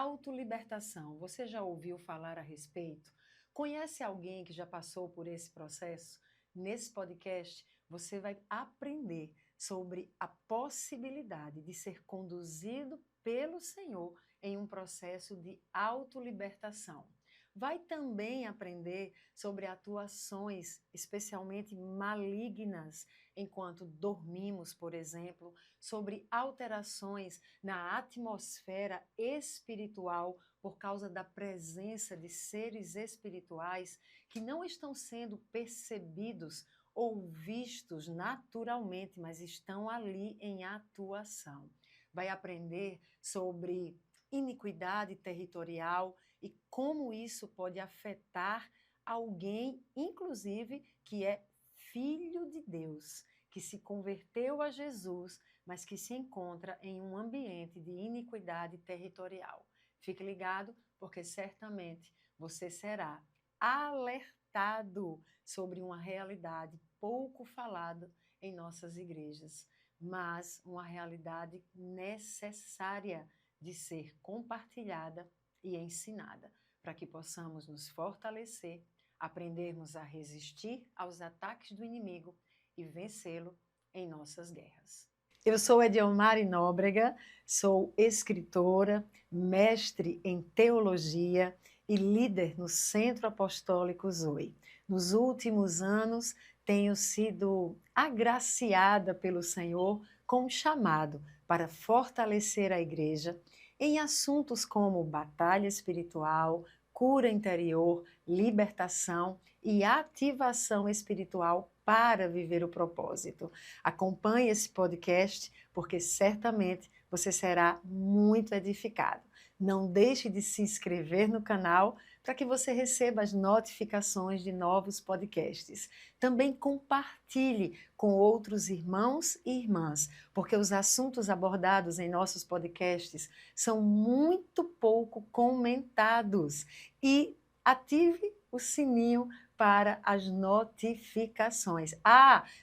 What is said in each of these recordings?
autolibertação. Você já ouviu falar a respeito? Conhece alguém que já passou por esse processo? Nesse podcast, você vai aprender sobre a possibilidade de ser conduzido pelo Senhor em um processo de autolibertação. Vai também aprender sobre atuações, especialmente malignas, enquanto dormimos, por exemplo, sobre alterações na atmosfera espiritual por causa da presença de seres espirituais que não estão sendo percebidos ou vistos naturalmente, mas estão ali em atuação. Vai aprender sobre iniquidade territorial e como isso pode afetar alguém, inclusive, que é filho de Deus, que se converteu a Jesus, mas que se encontra em um ambiente de iniquidade territorial. Fique ligado, porque certamente você será alertado sobre uma realidade pouco falada em nossas igrejas, mas uma realidade necessária de ser compartilhada e ensinada, para que possamos nos fortalecer, aprendermos a resistir aos ataques do inimigo e vencê-lo em nossas guerras. Eu sou Ediomari Nóbrega, sou escritora, mestre em teologia e líder no Centro Apostólico Zoe. Nos últimos anos, tenho sido agraciada pelo Senhor com um chamado para fortalecer a igreja em assuntos como batalha espiritual, cura interior, libertação e ativação espiritual para viver o propósito. Acompanhe esse podcast, porque certamente você será muito edificado. Não deixe de se inscrever no canal para que você receba as notificações de novos podcasts. Também compartilhe com outros irmãos e irmãs, porque os assuntos abordados em nossos podcasts são muito pouco comentados. E ative o sininho para as notificações.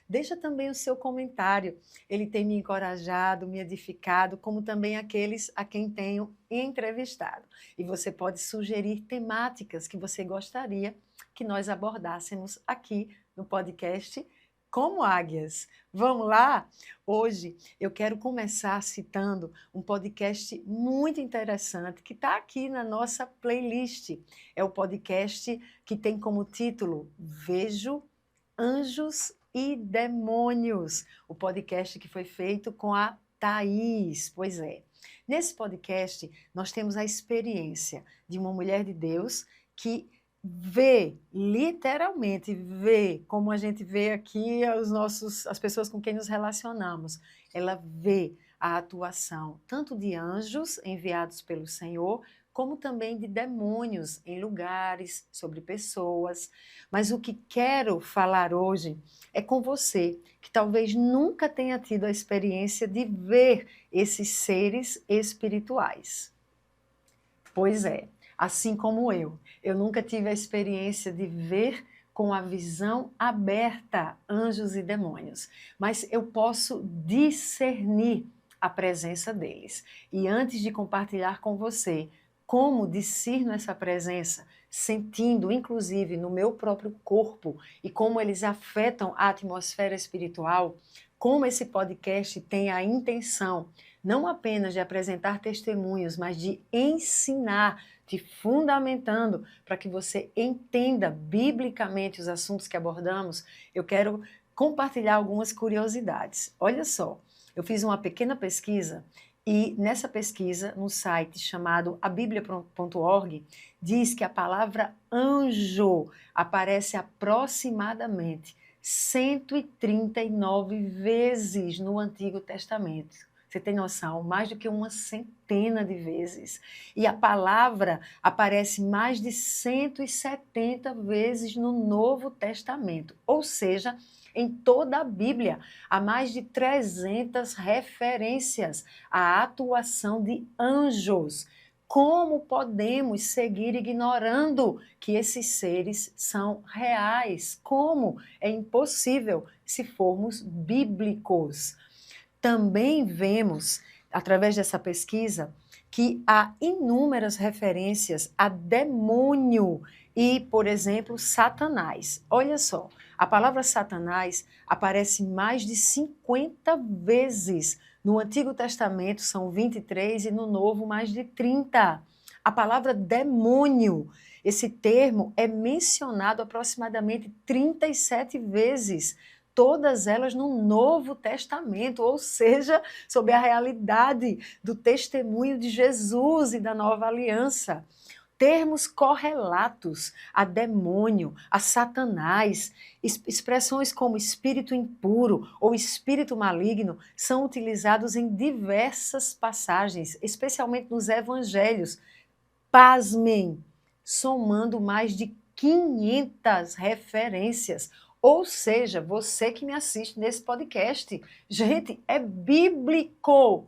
Deixa também o seu comentário. Ele tem me encorajado, me edificado, como também aqueles a quem tenho entrevistado. E você pode sugerir temáticas que você gostaria que nós abordássemos aqui no podcast Como Águias. Vamos lá? Hoje eu quero começar citando um podcast muito interessante que está aqui na nossa playlist. É o podcast que tem como título Vejo Anjos e Demônios, o podcast que foi feito com a Thaís. Pois é. Nesse podcast, nós temos a experiência de uma mulher de Deus que vê, literalmente vê, como a gente vê aqui as pessoas com quem nos relacionamos. Ela vê a atuação tanto de anjos enviados pelo Senhor, como também de demônios em lugares, sobre pessoas. Mas o que quero falar hoje é com você, que talvez nunca tenha tido a experiência de ver esses seres espirituais. Pois é, assim como eu nunca tive a experiência de ver com a visão aberta anjos e demônios, mas eu posso discernir a presença deles. E antes de compartilhar com você como discerno essa presença, sentindo inclusive no meu próprio corpo e como eles afetam a atmosfera espiritual, como esse podcast tem a intenção não apenas de apresentar testemunhos, mas de ensinar, te fundamentando para que você entenda biblicamente os assuntos que abordamos, eu quero compartilhar algumas curiosidades. Olha só, eu fiz uma pequena pesquisa e nessa pesquisa, no site chamado abiblia.org, diz que a palavra anjo aparece aproximadamente 139 vezes no Antigo Testamento. Você tem noção? Mais do que uma centena de vezes. E a palavra aparece mais de 170 vezes no Novo Testamento. Ou seja, em toda a Bíblia, há mais de 300 referências à atuação de anjos. Como podemos seguir ignorando que esses seres são reais? Como? É impossível se formos bíblicos. Também vemos, através dessa pesquisa, que há inúmeras referências a demônio e, por exemplo, Satanás. Olha só, a palavra Satanás aparece mais de 50 vezes. No Antigo Testamento são 23 e no Novo mais de 30. A palavra demônio, esse termo é mencionado aproximadamente 37 vezes, todas elas no Novo Testamento, ou seja, sob a realidade do testemunho de Jesus e da nova aliança. Termos correlatos a demônio, a Satanás, expressões como espírito impuro ou espírito maligno são utilizados em diversas passagens, especialmente nos evangelhos. Pasmem, somando mais de 500 referências. Ou seja, você que me assiste nesse podcast, gente, é bíblico.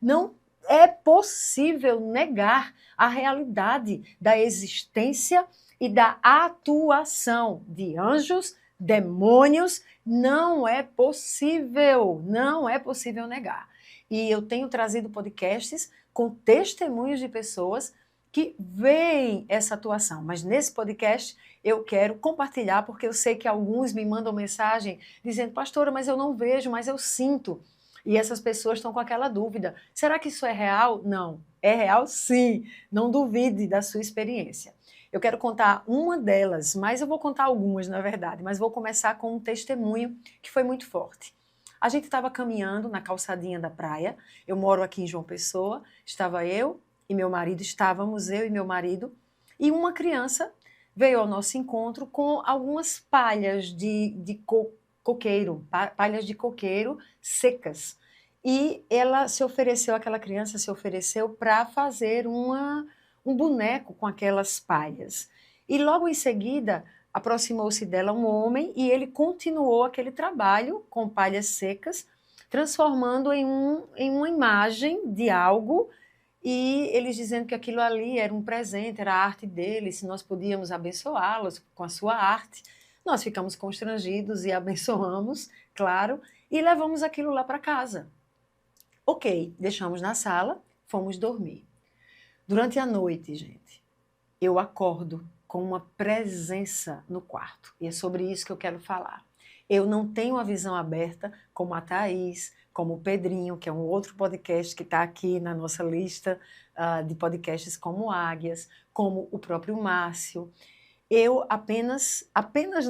Não é possível negar a realidade da existência e da atuação de anjos, demônios. Não é possível negar. E eu tenho trazido podcasts com testemunhos de pessoas que veem essa atuação. Mas nesse podcast eu quero compartilhar, porque eu sei que alguns me mandam mensagem dizendo: pastora, mas eu não vejo, mas eu sinto. E essas pessoas estão com aquela dúvida: será que isso é real? Não, é real sim. Não duvide da sua experiência. Eu quero contar uma delas, mas eu vou contar algumas, na verdade, mas vou começar com um testemunho que foi muito forte. A gente estava caminhando na calçadinha da praia, eu moro aqui em João Pessoa, estava eu e meu marido, e uma criança veio ao nosso encontro com algumas palhas de coqueiro, palhas de coqueiro secas. E aquela criança se ofereceu para fazer um boneco com aquelas palhas. E logo em seguida aproximou-se dela um homem e ele continuou aquele trabalho com palhas secas, transformando em uma imagem de algo, e eles dizendo que aquilo ali era um presente, era a arte deles, se nós podíamos abençoá-los com a sua arte. Nós ficamos constrangidos e abençoamos, claro, e levamos aquilo lá para casa. Ok, deixamos na sala, fomos dormir. Durante a noite, gente, eu acordo com uma presença no quarto, e é sobre isso que eu quero falar. Eu não tenho a visão aberta como a Thaís, como o Pedrinho, que é um outro podcast que está aqui na nossa lista de podcasts como Águias, como o próprio Márcio. Eu apenas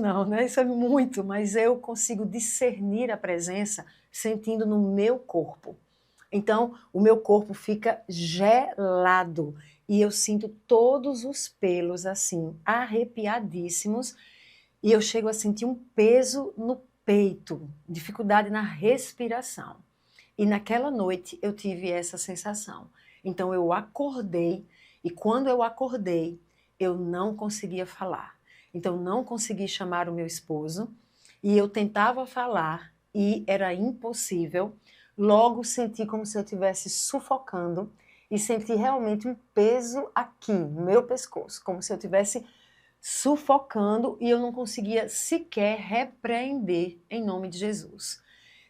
não, né? Isso é muito, mas eu consigo discernir a presença sentindo no meu corpo. Então, o meu corpo fica gelado e eu sinto todos os pelos assim, arrepiadíssimos, e eu chego a sentir um peso no peito, dificuldade na respiração. E naquela noite eu tive essa sensação. Então eu acordei, e quando eu acordei, eu não conseguia falar. Então não consegui chamar o meu esposo, e eu tentava falar e era impossível. Logo senti como se eu estivesse sufocando e senti realmente um peso aqui no meu pescoço, como se eu estivesse sufocando, e eu não conseguia sequer repreender em nome de Jesus.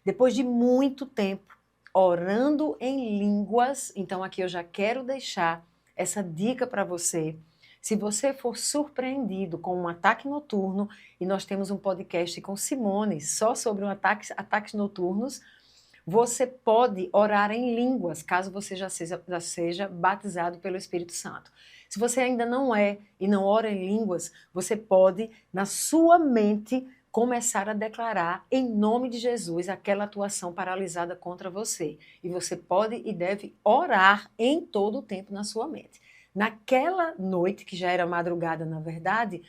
Depois de muito tempo orando em línguas, então aqui eu já quero deixar essa dica para você. Se você for surpreendido com um ataque noturno, e nós temos um podcast com Simone só sobre ataques noturnos, você pode orar em línguas, caso você já seja batizado pelo Espírito Santo. Se você ainda não é e não ora em línguas, você pode, na sua mente, começar a declarar em nome de Jesus aquela atuação paralisada contra você. E você pode e deve orar em todo o tempo na sua mente. Naquela noite, que já era madrugada na verdade,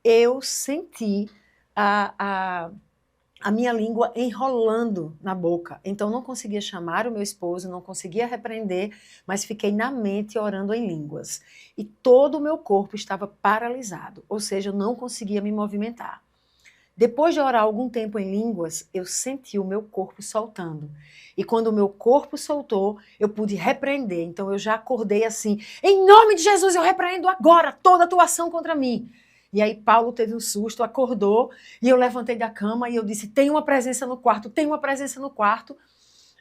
eu senti a minha língua enrolando na boca. Então não conseguia chamar o meu esposo, não conseguia repreender, mas fiquei na mente orando em línguas. E todo o meu corpo estava paralisado, ou seja, eu não conseguia me movimentar. Depois de orar algum tempo em línguas, eu senti o meu corpo soltando. E quando o meu corpo soltou, eu pude repreender. Então eu já acordei assim: em nome de Jesus, eu repreendo agora toda atuação contra mim. E aí Paulo teve um susto, acordou, e eu levantei da cama e eu disse: tem uma presença no quarto, tem uma presença no quarto.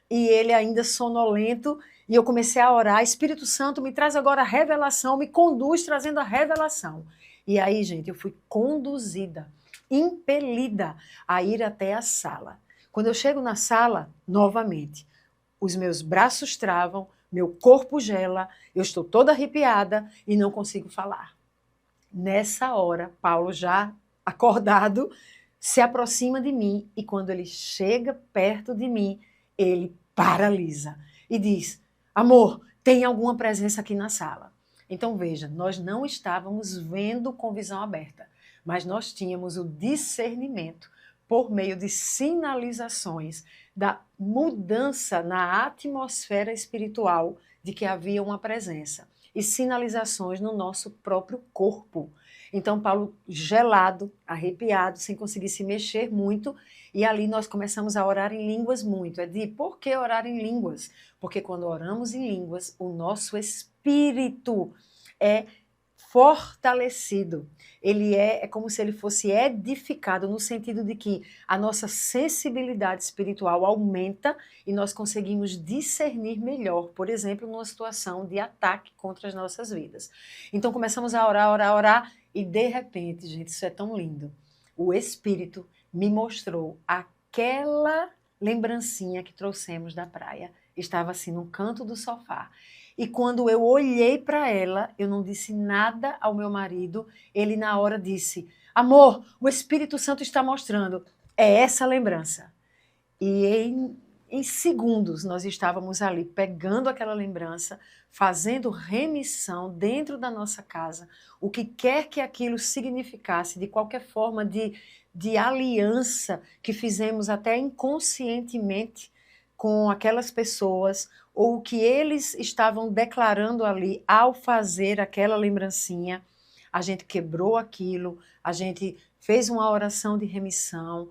E ele ainda sonolento, E eu comecei a orar, Espírito Santo, me traz agora a revelação, me conduz trazendo a revelação. E aí, gente, eu fui conduzida, impelida a ir até a sala. Quando eu chego na sala, novamente, os meus braços travam, meu corpo gela, eu estou toda arrepiada e não consigo falar. Nessa hora, Paulo, já acordado, se aproxima de mim e quando ele chega perto de mim, ele paralisa e diz: Amor, tem alguma presença aqui na sala. Então veja, nós não estávamos vendo com visão aberta, mas nós tínhamos o discernimento por meio de sinalizações da mudança na atmosfera espiritual de que havia uma presença e sinalizações no nosso próprio corpo. Então, Paulo, gelado, arrepiado, sem conseguir se mexer muito, e ali nós começamos a orar em línguas muito. Por que orar em línguas? Porque quando oramos em línguas, o nosso espírito é fortalecido. Ele é como se ele fosse edificado, no sentido de que a nossa sensibilidade espiritual aumenta e nós conseguimos discernir melhor, por exemplo, numa situação de ataque contra as nossas vidas. Então começamos a orar, orar, orar, e de repente, gente, isso é tão lindo. O Espírito me mostrou aquela lembrancinha que trouxemos da praia. Estava assim no canto do sofá. E quando eu olhei para ela, eu não disse nada ao meu marido. Ele, na hora, disse: Amor, o Espírito Santo está mostrando. É essa lembrança. E em segundos nós estávamos ali pegando aquela lembrança, fazendo remissão dentro da nossa casa, o que quer que aquilo significasse, de qualquer forma de aliança que fizemos até inconscientemente com aquelas pessoas, ou o que eles estavam declarando ali ao fazer aquela lembrancinha, a gente quebrou aquilo, a gente fez uma oração de remissão,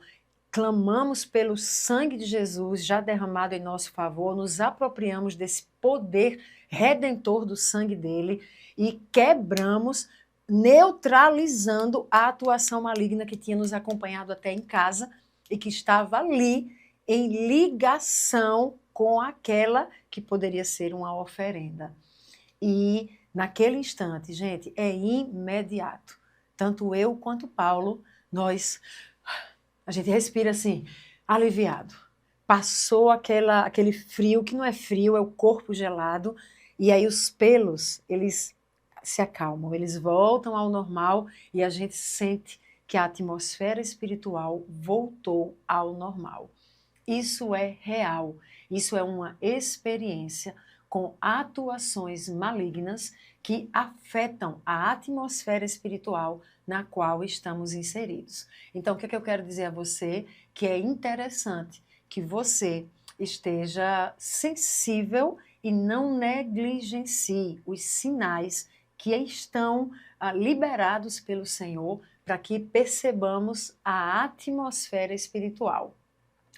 clamamos pelo sangue de Jesus já derramado em nosso favor, nos apropriamos desse poder redentor do sangue dele e quebramos, neutralizando a atuação maligna que tinha nos acompanhado até em casa e que estava ali em ligação com aquela que poderia ser uma oferenda. E naquele instante, gente, é imediato. Tanto eu quanto Paulo, a gente respira assim, aliviado. Passou aquele frio, que não é frio, é o corpo gelado, e aí os pelos, eles se acalmam, eles voltam ao normal e a gente sente que a atmosfera espiritual voltou ao normal. Isso é real, isso é uma experiência com atuações malignas que afetam a atmosfera espiritual na qual estamos inseridos. Então, o que é que eu quero dizer a você? Que é interessante que você esteja sensível e não negligencie os sinais que estão liberados pelo Senhor para que percebamos a atmosfera espiritual.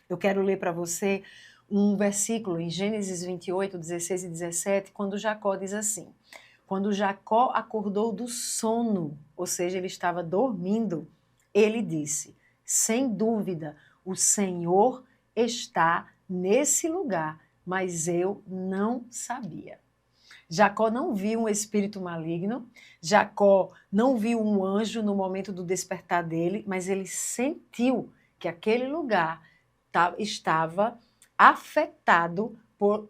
Eu quero ler para você um versículo em Gênesis 28, 16 e 17, quando Jacó diz assim: quando Jacó acordou do sono, ou seja, ele estava dormindo, ele disse: sem dúvida, o Senhor está nesse lugar, mas eu não sabia. Jacó não viu um espírito maligno, Jacó não viu um anjo no momento do despertar dele, mas ele sentiu que aquele lugar estava afetado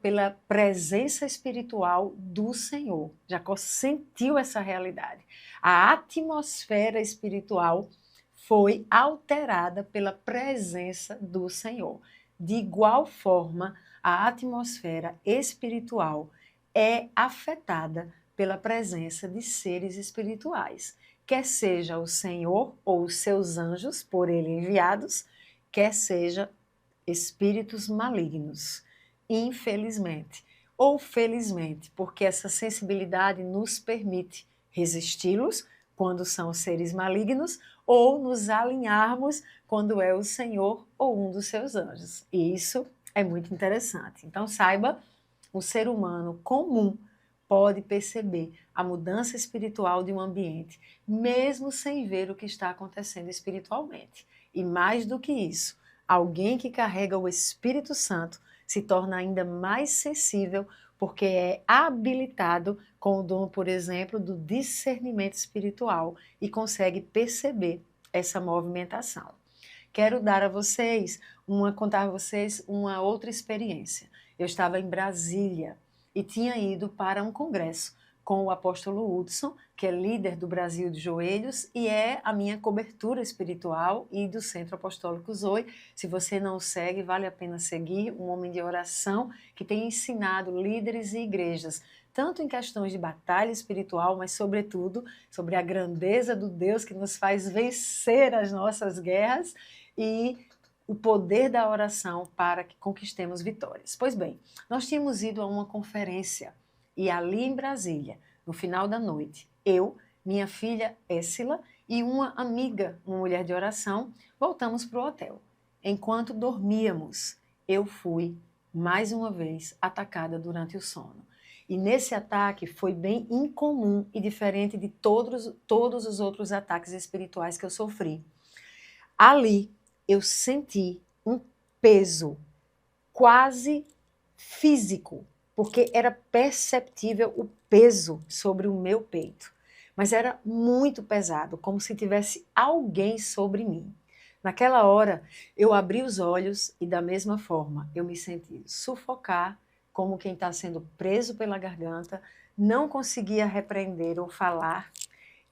pela presença espiritual do Senhor. Jacó sentiu essa realidade. A atmosfera espiritual foi alterada pela presença do Senhor. De igual forma, a atmosfera espiritual é afetada pela presença de seres espirituais, quer seja o Senhor ou os seus anjos por ele enviados, quer seja espíritos malignos, infelizmente, ou felizmente, porque essa sensibilidade nos permite resisti-los quando são seres malignos ou nos alinharmos quando é o Senhor ou um dos seus anjos. E isso é muito interessante. Então saiba, o ser humano comum pode perceber a mudança espiritual de um ambiente, mesmo sem ver o que está acontecendo espiritualmente. E mais do que isso, alguém que carrega o Espírito Santo se torna ainda mais sensível porque é habilitado com o dom, por exemplo, do discernimento espiritual e consegue perceber essa movimentação. Quero dar a vocês, contar a vocês uma outra experiência. Eu estava em Brasília e tinha ido para um congresso com o apóstolo Hudson, que é líder do Brasil de Joelhos e é a minha cobertura espiritual e do Centro Apostólico Zoe. Se você não o segue, vale a pena seguir, um homem de oração que tem ensinado líderes e igrejas, tanto em questões de batalha espiritual, mas sobretudo sobre a grandeza do Deus que nos faz vencer as nossas guerras e o poder da oração para que conquistemos vitórias. Pois bem, nós tínhamos ido a uma conferência e ali em Brasília, no final da noite, eu, minha filha Éssila e uma amiga, uma mulher de oração, voltamos para o hotel. Enquanto dormíamos, eu fui, mais uma vez, atacada durante o sono. E nesse ataque foi bem incomum e diferente de todos os outros ataques espirituais que eu sofri. Ali, eu senti um peso quase físico, porque era perceptível o peso sobre o meu peito. Mas era muito pesado, como se tivesse alguém sobre mim. Naquela hora, eu abri os olhos e, da mesma forma, eu me senti sufocar, como quem está sendo preso pela garganta, não conseguia repreender ou falar,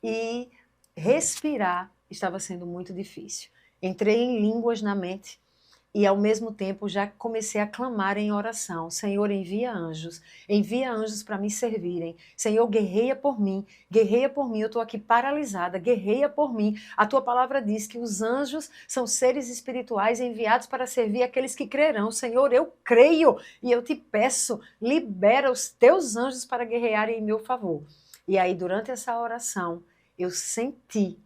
e respirar estava sendo muito difícil. Entrei em línguas na mente e, ao mesmo tempo, já comecei a clamar em oração. Senhor, envia anjos para me servirem. Senhor, guerreia por mim, eu estou aqui paralisada, guerreia por mim. A tua palavra diz que os anjos são seres espirituais enviados para servir aqueles que crerão. Senhor, eu creio e eu te peço, libera os teus anjos para guerrearem em meu favor. E aí, durante essa oração, eu senti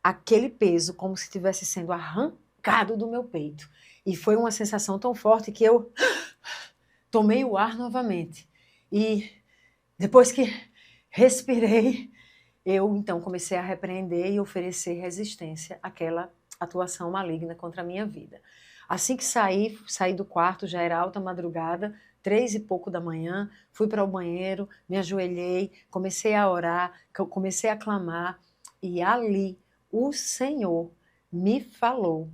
aquele peso como se estivesse sendo arrancado do meu peito. E foi uma sensação tão forte que eu tomei o ar novamente. E depois que respirei, eu então comecei a repreender e oferecer resistência àquela atuação maligna contra a minha vida. Assim que saí do quarto, já era alta madrugada, 3 e pouco da manhã, fui para o banheiro, me ajoelhei, comecei a orar, comecei a clamar, e ali o Senhor me falou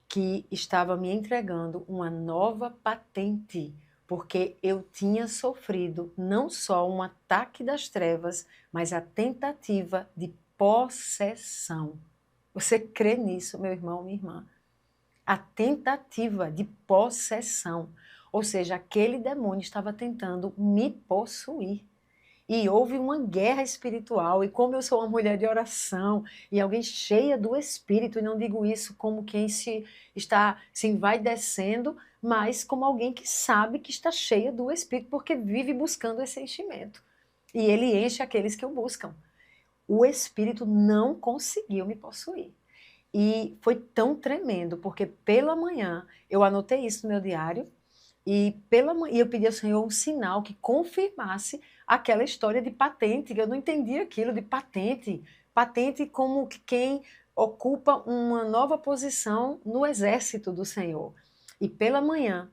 que estava me entregando uma nova patente, porque eu tinha sofrido não só um ataque das trevas, mas a tentativa de possessão. Você crê nisso, meu irmão, minha irmã? A tentativa de possessão. Ou seja, aquele demônio estava tentando me possuir. E houve uma guerra espiritual, e como eu sou uma mulher de oração, e alguém cheia do Espírito, e não digo isso como quem se vai descendo, mas como alguém que sabe que está cheia do Espírito, porque vive buscando esse enchimento. E ele enche aqueles que o buscam. O Espírito não conseguiu me possuir. E foi tão tremendo, porque pela manhã, eu anotei isso no meu diário, e eu pedi ao Senhor um sinal que confirmasse aquela história de patente, que eu não entendia aquilo de patente. Patente como quem ocupa uma nova posição no exército do Senhor. E pela manhã,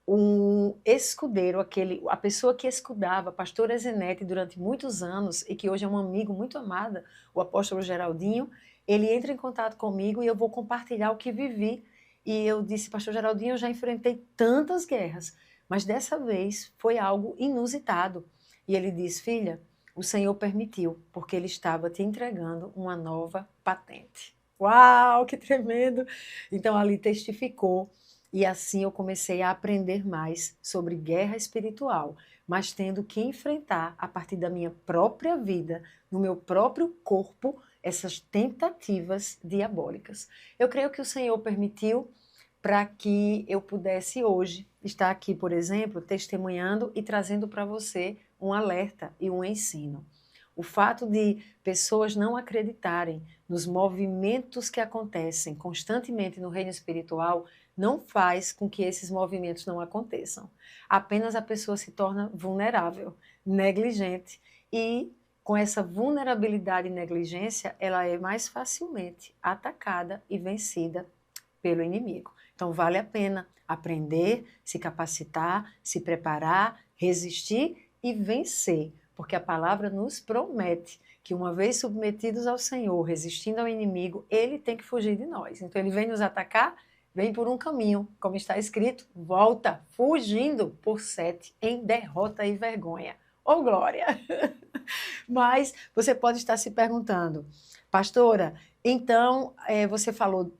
um escudeiro, a pessoa que escudava, pastor Ezenete, durante muitos anos, e que hoje é um amigo muito amado, o apóstolo Geraldinho, ele entra em contato comigo e eu vou compartilhar o que vivi. E eu disse, pastor Geraldinho, eu já enfrentei tantas guerras, mas dessa vez foi algo inusitado. E ele disse, filha, o Senhor permitiu, porque ele estava te entregando uma nova patente. Uau, que tremendo! Então ali testificou. E assim eu comecei a aprender mais sobre guerra espiritual, mas tendo que enfrentar, a partir da minha própria vida, no meu próprio corpo, essas tentativas diabólicas. Eu creio que o Senhor permitiu para que eu pudesse hoje estar aqui, por exemplo, testemunhando e trazendo para você um alerta e um ensino. O fato de pessoas não acreditarem nos movimentos que acontecem constantemente no reino espiritual não faz com que esses movimentos não aconteçam. Apenas a pessoa se torna vulnerável, negligente, e com essa vulnerabilidade e negligência, ela é mais facilmente atacada e vencida pelo inimigo. Então vale a pena aprender, se capacitar, se preparar, resistir e vencer, porque a palavra nos promete que uma vez submetidos ao Senhor, resistindo ao inimigo, ele tem que fugir de nós. Então ele vem nos atacar, vem por um caminho, como está escrito, volta, fugindo por 7, em derrota e vergonha. Oh, glória! Mas você pode estar se perguntando, pastora, então você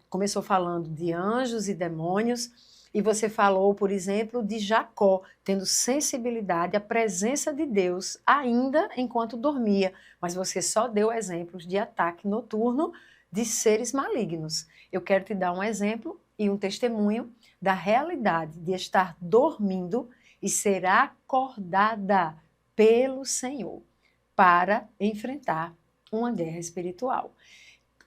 começou falando de anjos e demônios, e você falou, por exemplo, de Jacó, tendo sensibilidade à presença de Deus, ainda enquanto dormia. Mas você só deu exemplos de ataque noturno de seres malignos. Eu quero te dar um exemplo e um testemunho da realidade de estar dormindo e ser acordada pelo Senhor para enfrentar uma guerra espiritual.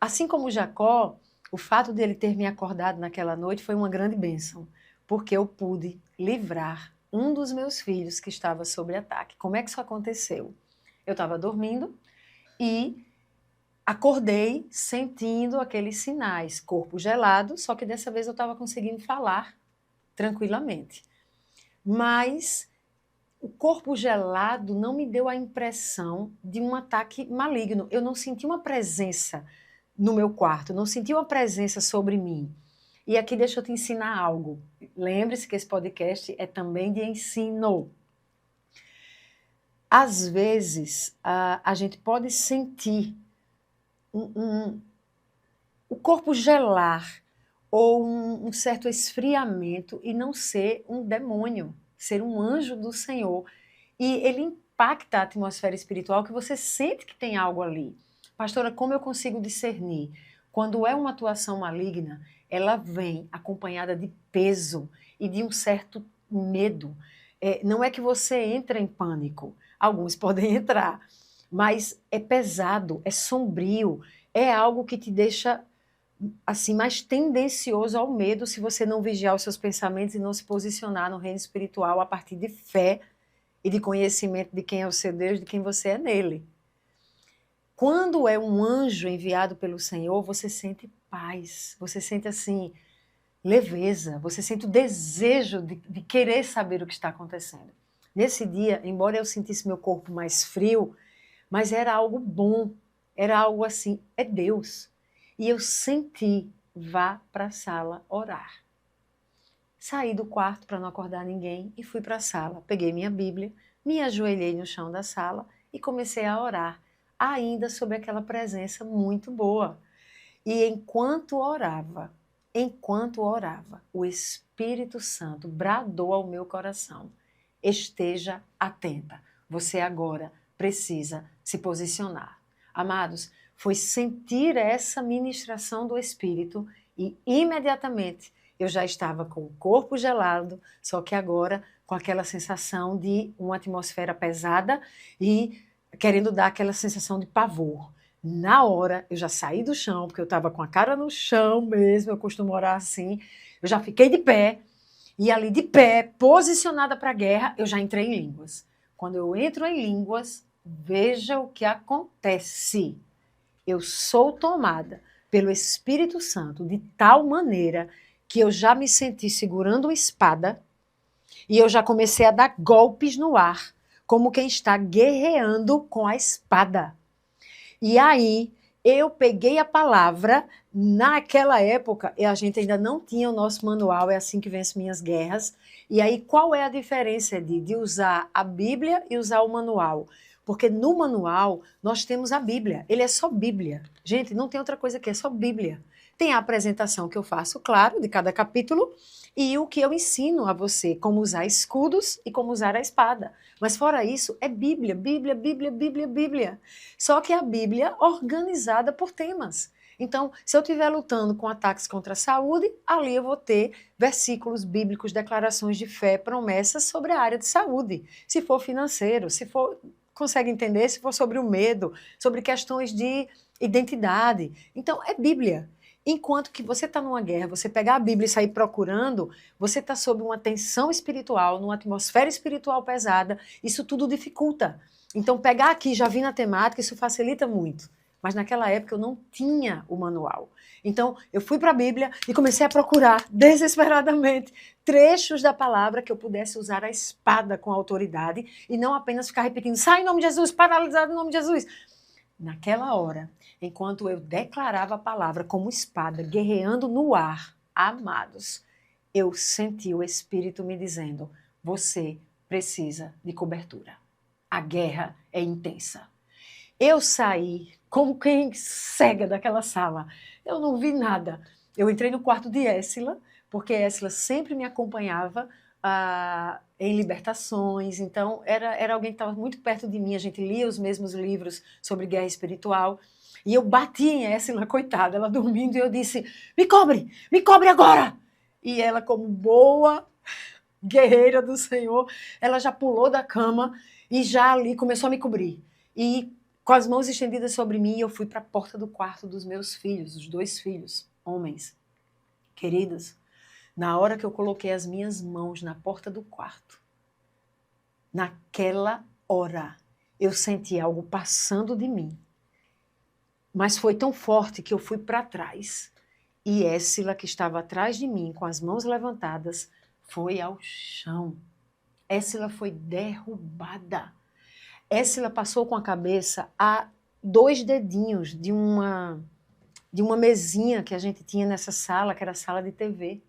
Assim como Jacó, o fato de ele ter me acordado naquela noite foi uma grande bênção, porque eu pude livrar um dos meus filhos que estava sob ataque. Como é que isso aconteceu? Eu estava dormindo e acordei sentindo aqueles sinais, corpo gelado, só que dessa vez eu estava conseguindo falar tranquilamente. Mas o corpo gelado não me deu a impressão de um ataque maligno. Eu não senti uma presença no meu quarto, não senti uma presença sobre mim. E aqui deixa eu te ensinar algo. Lembre-se que esse podcast é também de ensino. Às vezes, a gente pode sentir o corpo gelar ou um certo esfriamento e não ser um demônio, ser um anjo do Senhor. E ele impacta a atmosfera espiritual que você sente que tem algo ali. Pastora, como eu consigo discernir? Quando é uma atuação maligna, ela vem acompanhada de peso e de um certo medo. Não é que você entra em pânico, alguns podem entrar, mas é pesado, é sombrio, é algo que te deixa assim mais tendencioso ao medo se você não vigiar os seus pensamentos e não se posicionar no reino espiritual a partir de fé e de conhecimento de quem é o seu Deus, de quem você é nele. Quando é um anjo enviado pelo Senhor, você sente paz, você sente assim, leveza, você sente o desejo de querer saber o que está acontecendo. Nesse dia, embora eu sentisse meu corpo mais frio, mas era algo bom, era algo assim, é Deus. E eu senti, vá para a sala orar. Saí do quarto para não acordar ninguém e fui para a sala. Peguei minha Bíblia, me ajoelhei no chão da sala e comecei a orar, ainda sob aquela presença muito boa. E enquanto orava, o Espírito Santo bradou ao meu coração: esteja atenta, você agora precisa se posicionar. Amados, foi sentir essa ministração do Espírito e imediatamente eu já estava com o corpo gelado, só que agora com aquela sensação de uma atmosfera pesada e querendo dar aquela sensação de pavor. Na hora, eu já saí do chão, porque eu estava com a cara no chão mesmo, eu costumo orar assim, eu já fiquei de pé, e ali de pé, posicionada para a guerra, eu já entrei em línguas. Quando eu entro em línguas, veja o que acontece. Eu sou tomada pelo Espírito Santo de tal maneira que eu já me senti segurando uma espada e eu já comecei a dar golpes no ar, como quem está guerreando com a espada. E aí eu peguei a palavra, naquela época a gente ainda não tinha o nosso manual, é assim que vence minhas guerras. E aí qual é a diferença de usar a Bíblia e usar o manual? Porque no manual nós temos a Bíblia, ele é só Bíblia. Gente, não tem outra coisa aqui, é só Bíblia. Tem a apresentação que eu faço, claro, de cada capítulo, e o que eu ensino a você, como usar escudos e como usar a espada. Mas fora isso, é Bíblia, Bíblia, Bíblia, Bíblia, Bíblia. Só que a Bíblia organizada por temas. Então, se eu estiver lutando com ataques contra a saúde, ali eu vou ter versículos bíblicos, declarações de fé, promessas sobre a área de saúde. Se for financeiro, se for, consegue entender? Se for sobre o medo, sobre questões de identidade. Então, é Bíblia. Enquanto que você está numa guerra, você pegar a Bíblia e sair procurando, você está sob uma tensão espiritual, numa atmosfera espiritual pesada, isso tudo dificulta. Então, pegar aqui, já vi na temática, isso facilita muito. Mas naquela época eu não tinha o manual. Então, eu fui para a Bíblia e comecei a procurar desesperadamente trechos da palavra que eu pudesse usar a espada com autoridade e não apenas ficar repetindo, sai em nome de Jesus, paralisado em nome de Jesus. Naquela hora, enquanto eu declarava a palavra como espada, guerreando no ar, amados, eu senti o Espírito me dizendo, você precisa de cobertura. A guerra é intensa. Eu saí como quem cega daquela sala. Eu não vi nada. Eu entrei no quarto de Éssila, porque Éssila sempre me acompanhava em libertações. Então, era alguém que estava muito perto de mim. A gente lia os mesmos livros sobre guerra espiritual. E eu bati em Éssila, coitada, ela dormindo, e eu disse, me cobre agora! E ela, como boa guerreira do Senhor, ela já pulou da cama e já ali começou a me cobrir. E com as mãos estendidas sobre mim, eu fui para a porta do quarto dos meus filhos, os 2 filhos, homens. Queridos, na hora que eu coloquei as minhas mãos na porta do quarto, naquela hora, eu senti algo passando de mim. Mas foi tão forte que eu fui para trás. E Éssila, que estava atrás de mim, com as mãos levantadas, foi ao chão. Éssila foi derrubada. Éssila passou com a cabeça a 2 dedinhos de uma mesinha que a gente tinha nessa sala, que era a sala de TV.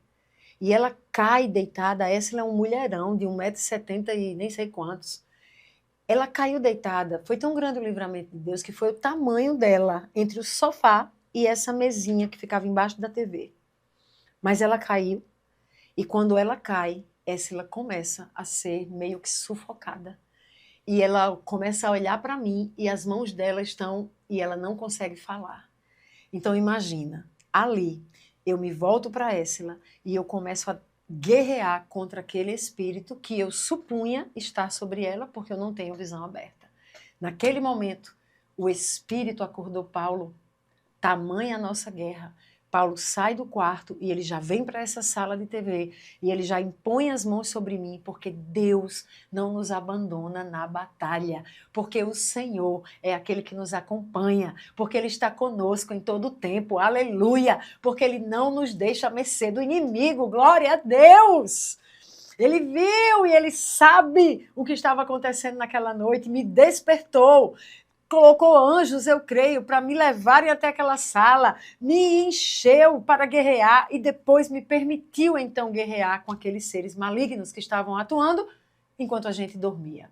E ela cai deitada. Éssila é um mulherão de 1,70 m e nem sei quantos. Ela caiu deitada. Foi tão grande o livramento de Deus que foi o tamanho dela entre o sofá e essa mesinha que ficava embaixo da TV. Mas ela caiu. E quando ela cai, Éssila começa a ser meio que sufocada. E ela começa a olhar para mim e as mãos dela estão... E ela não consegue falar. Então imagina, ali eu me volto para Éssila e eu começo a guerrear contra aquele espírito que eu supunha estar sobre ela porque eu não tenho visão aberta. Naquele momento, o espírito acordou Paulo, tamanha a nossa guerra. Paulo sai do quarto e ele já vem para essa sala de TV e ele já impõe as mãos sobre mim, porque Deus não nos abandona na batalha, porque o Senhor é aquele que nos acompanha, porque Ele está conosco em todo o tempo, aleluia, porque Ele não nos deixa à mercê do inimigo, glória a Deus! Ele viu e Ele sabe o que estava acontecendo naquela noite, me despertou, colocou anjos, eu creio, para me levarem até aquela sala, me encheu para guerrear e depois me permitiu, então, guerrear com aqueles seres malignos que estavam atuando enquanto a gente dormia.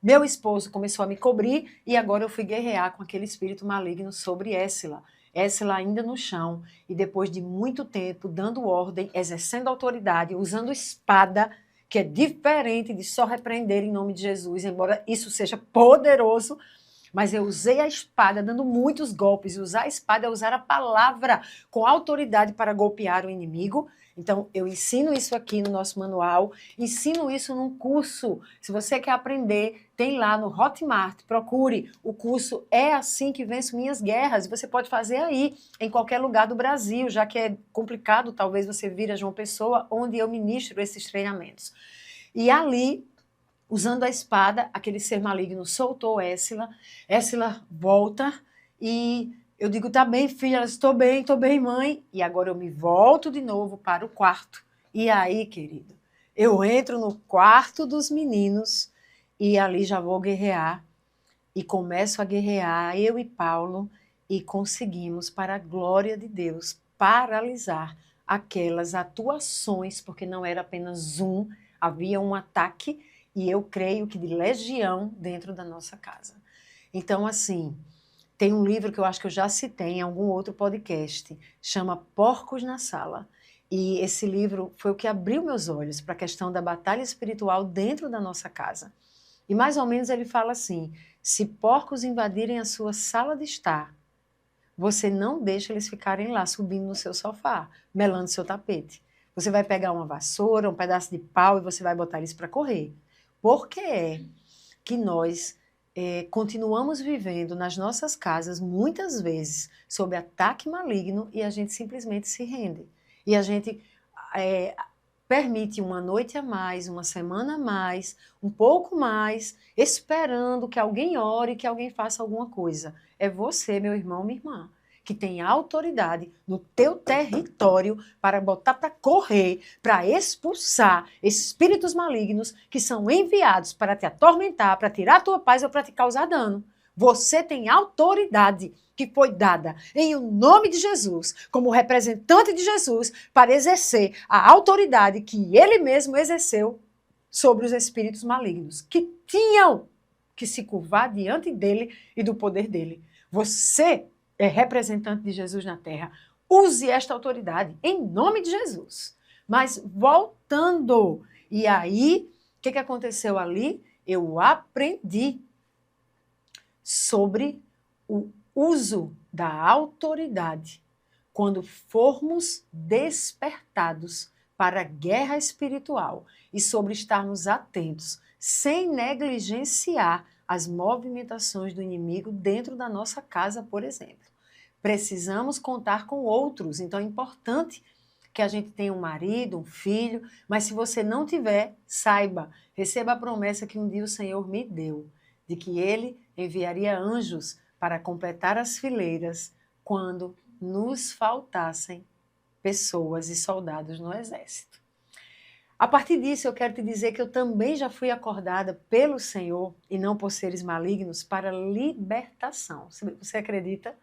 Meu esposo começou a me cobrir e agora eu fui guerrear com aquele espírito maligno sobre Éssila. Éssila ainda no chão e depois de muito tempo dando ordem, exercendo autoridade, usando espada, que é diferente de só repreender em nome de Jesus, embora isso seja poderoso, mas eu usei a espada dando muitos golpes. E usar a espada é usar a palavra com autoridade para golpear o inimigo. Então, eu ensino isso aqui no nosso manual, ensino isso num curso. Se você quer aprender, tem lá no Hotmart, procure. O curso É Assim que Venço Minhas Guerras. Você pode fazer aí, em qualquer lugar do Brasil, já que é complicado, talvez você vir a João Pessoa, onde eu ministro esses treinamentos. E ali, usando a espada, aquele ser maligno soltou Éssila. Éssila volta e eu digo, tá bem, filha? Ela disse, tô bem, mãe. E agora eu me volto de novo para o quarto. E aí, querido, eu entro no quarto dos meninos e ali já vou guerrear. E começo a guerrear, eu e Paulo, e conseguimos, para a glória de Deus, paralisar aquelas atuações, porque não era apenas um, havia um ataque, e eu creio que de legião dentro da nossa casa. Então, assim, tem um livro que eu acho que eu já citei em algum outro podcast, chama Porcos na Sala. E esse livro foi o que abriu meus olhos para a questão da batalha espiritual dentro da nossa casa. E mais ou menos ele fala assim, se porcos invadirem a sua sala de estar, você não deixa eles ficarem lá subindo no seu sofá, melando seu tapete. Você vai pegar uma vassoura, um pedaço de pau e você vai botar eles para correr. Por que é que nós continuamos vivendo nas nossas casas, muitas vezes, sob ataque maligno e a gente simplesmente se rende? E a gente permite uma noite a mais, uma semana a mais, um pouco mais, esperando que alguém ore, que alguém faça alguma coisa. É você, meu irmão, minha irmã, que tem autoridade no teu território para botar para correr, para expulsar espíritos malignos que são enviados para te atormentar, para tirar a tua paz ou para te causar dano. Você tem autoridade que foi dada em o nome de Jesus, como representante de Jesus, para exercer a autoridade que ele mesmo exerceu sobre os espíritos malignos, que tinham que se curvar diante dele e do poder dele. Você é representante de Jesus na terra. Use esta autoridade em nome de Jesus. Mas voltando, e aí, o que aconteceu ali? Eu aprendi sobre o uso da autoridade quando formos despertados para a guerra espiritual e sobre estarmos atentos, sem negligenciar as movimentações do inimigo dentro da nossa casa, por exemplo. Precisamos contar com outros, então é importante que a gente tenha um marido, um filho, mas se você não tiver, saiba, receba a promessa que um dia o Senhor me deu, de que ele enviaria anjos para completar as fileiras quando nos faltassem pessoas e soldados no exército. A partir disso, eu quero te dizer que eu também já fui acordada pelo Senhor, e não por seres malignos, para libertação. Você acredita?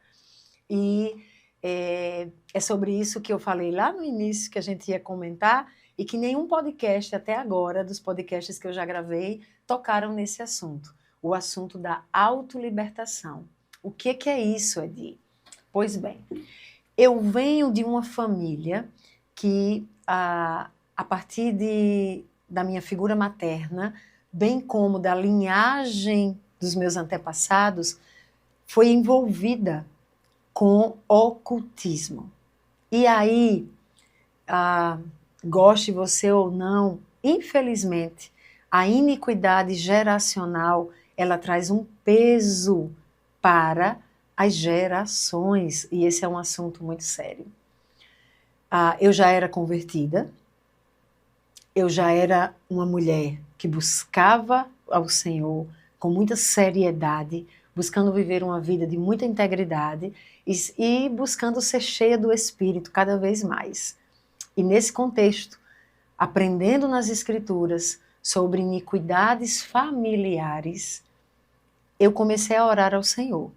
E é sobre isso que eu falei lá no início, que a gente ia comentar, e que nenhum podcast até agora, dos podcasts que eu já gravei, tocaram nesse assunto. O assunto da autolibertação. O que é isso, Edi? Pois bem, eu venho de uma família que, a partir da minha figura materna, bem como da linhagem dos meus antepassados, foi envolvida com ocultismo. E aí, goste você ou não, infelizmente, a iniquidade geracional, ela traz um peso para as gerações, e esse é um assunto muito sério. Eu já era convertida, eu já era uma mulher que buscava ao Senhor com muita seriedade, buscando viver uma vida de muita integridade e buscando ser cheia do Espírito cada vez mais. E nesse contexto, aprendendo nas Escrituras sobre iniquidades familiares, eu comecei a orar ao Senhor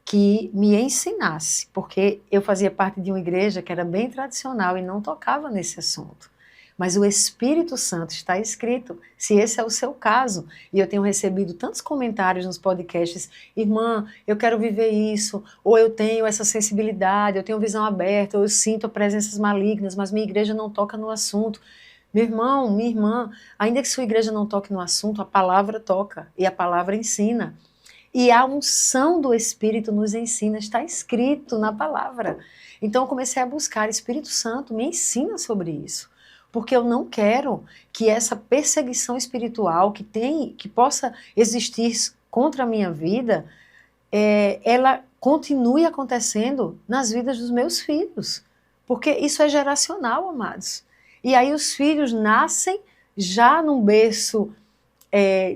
que me ensinasse, porque eu fazia parte de uma igreja que era bem tradicional e não tocava nesse assunto. Mas o Espírito Santo está escrito, se esse é o seu caso, e eu tenho recebido tantos comentários nos podcasts, irmã, eu quero viver isso, ou eu tenho essa sensibilidade, eu tenho visão aberta, ou eu sinto presenças malignas, mas minha igreja não toca no assunto. Meu irmão, minha irmã, ainda que sua igreja não toque no assunto, a palavra toca, e a palavra ensina. E a unção do Espírito nos ensina, está escrito na palavra. Então eu comecei a buscar, Espírito Santo, me ensina sobre isso. Porque eu não quero que essa perseguição espiritual que possa existir contra a minha vida, ela continue acontecendo nas vidas dos meus filhos. Porque isso é geracional, amados. E aí os filhos nascem já num berço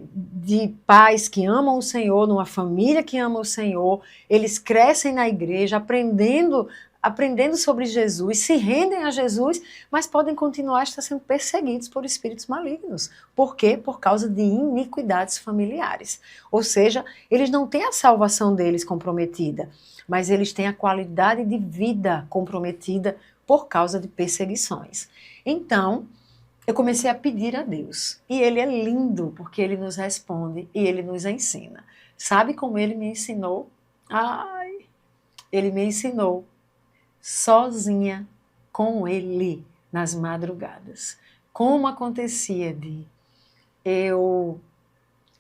de pais que amam o Senhor, numa família que ama o Senhor, eles crescem na igreja, aprendendo sobre Jesus, se rendem a Jesus, mas podem continuar sendo perseguidos por espíritos malignos. Por quê? Por causa de iniquidades familiares. Ou seja, eles não têm a salvação deles comprometida, mas eles têm a qualidade de vida comprometida por causa de perseguições. Então, eu comecei a pedir a Deus. E Ele é lindo, porque Ele nos responde e Ele nos ensina. Sabe como Ele me ensinou? Ele me ensinou sozinha com Ele nas madrugadas. Como acontecia de eu